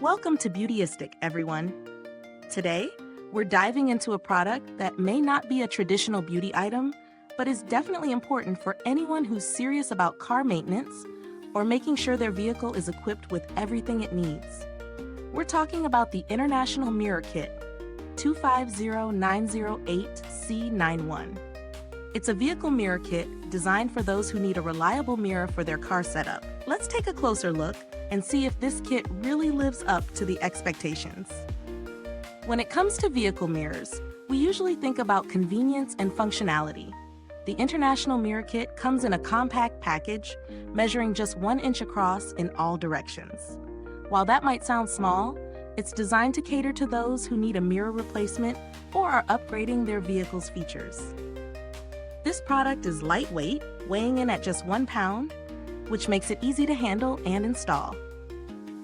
Welcome to Beautyistic, everyone. Today, we're diving into a product that may not be a traditional beauty item, but is definitely important for anyone who's serious about car maintenance or making sure their vehicle is equipped with everything it needs. We're talking about the International Mirror Kit 250908C91. It's a vehicle mirror kit designed for those who need a reliable mirror for their car setup. Let's take a closer look and see if this kit really lives up to the expectations. When it comes to vehicle mirrors, we usually think about convenience and functionality. The International Mirror Kit comes in a compact package measuring just 1 inch across in all directions. While that might sound small, it's designed to cater to those who need a mirror replacement or are upgrading their vehicle's features. This product is lightweight, weighing in at just 1 pound, which makes it easy to handle and install.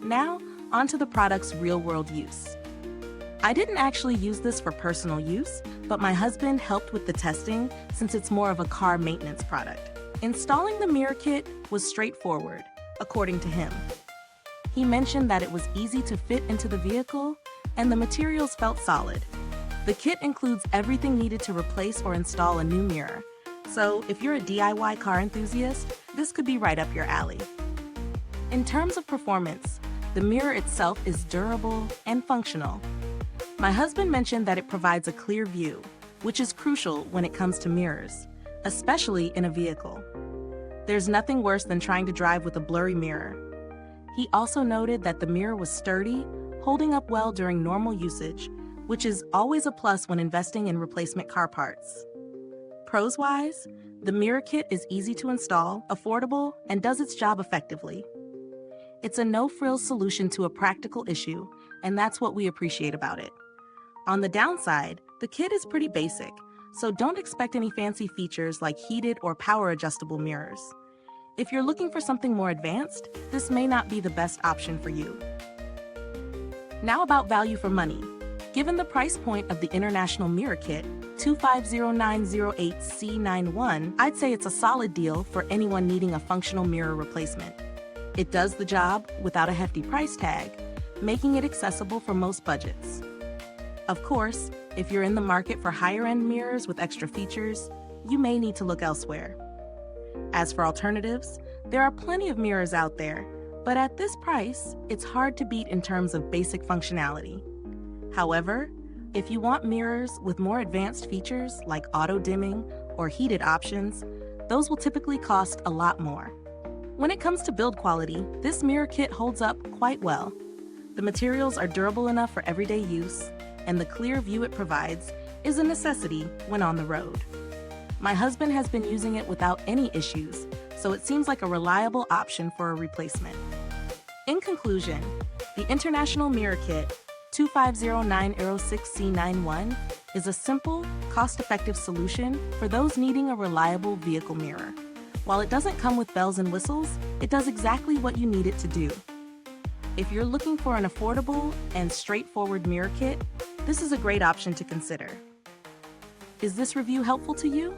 Now, onto the product's real-world use. I didn't actually use this for personal use, but my husband helped with the testing since it's more of a car maintenance product. Installing the mirror kit was straightforward, according to him. He mentioned that it was easy to fit into the vehicle and the materials felt solid. The kit includes everything needed to replace or install a new mirror, so if you're a DIY car enthusiast, this could be right up your alley. In terms of performance, the mirror itself is durable and functional. My husband mentioned that it provides a clear view, which is crucial when it comes to mirrors, especially in a vehicle. There's nothing worse than trying to drive with a blurry mirror. He also noted that the mirror was sturdy, holding up well during normal usage, which is always a plus when investing in replacement car parts. Pros-wise, the mirror kit is easy to install, affordable, and does its job effectively. It's a no-frills solution to a practical issue, and that's what we appreciate about it. On the downside, the kit is pretty basic, so don't expect any fancy features like heated or power-adjustable mirrors. If you're looking for something more advanced, this may not be the best option for you. Now about value for money. Given the price point of the International Mirror Kit 250908C91, I'd say it's a solid deal for anyone needing a functional mirror replacement. It does the job without a hefty price tag, making it accessible for most budgets. Of course, if you're in the market for higher-end mirrors with extra features, you may need to look elsewhere. As for alternatives, there are plenty of mirrors out there, but at this price, it's hard to beat in terms of basic functionality. However, if you want mirrors with more advanced features like auto-dimming or heated options, those will typically cost a lot more. When it comes to build quality, this mirror kit holds up quite well. The materials are durable enough for everyday use, and the clear view it provides is a necessity when on the road. My husband has been using it without any issues, so it seems like a reliable option for a replacement. In conclusion, the International Mirror Kit 250906C91 is a simple, cost-effective solution for those needing a reliable vehicle mirror. While it doesn't come with bells and whistles, it does exactly what you need it to do. If you're looking for an affordable and straightforward mirror kit, this is a great option to consider. Is this review helpful to you?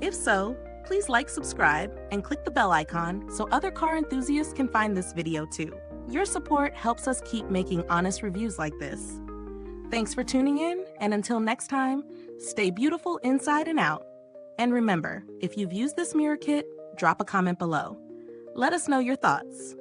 If so, please like, subscribe, and click the bell icon so other car enthusiasts can find this video too. Your support helps us keep making honest reviews like this. Thanks for tuning in, and until next time, stay beautiful inside and out. And remember, if you've used this mirror kit, drop a comment below. Let us know your thoughts.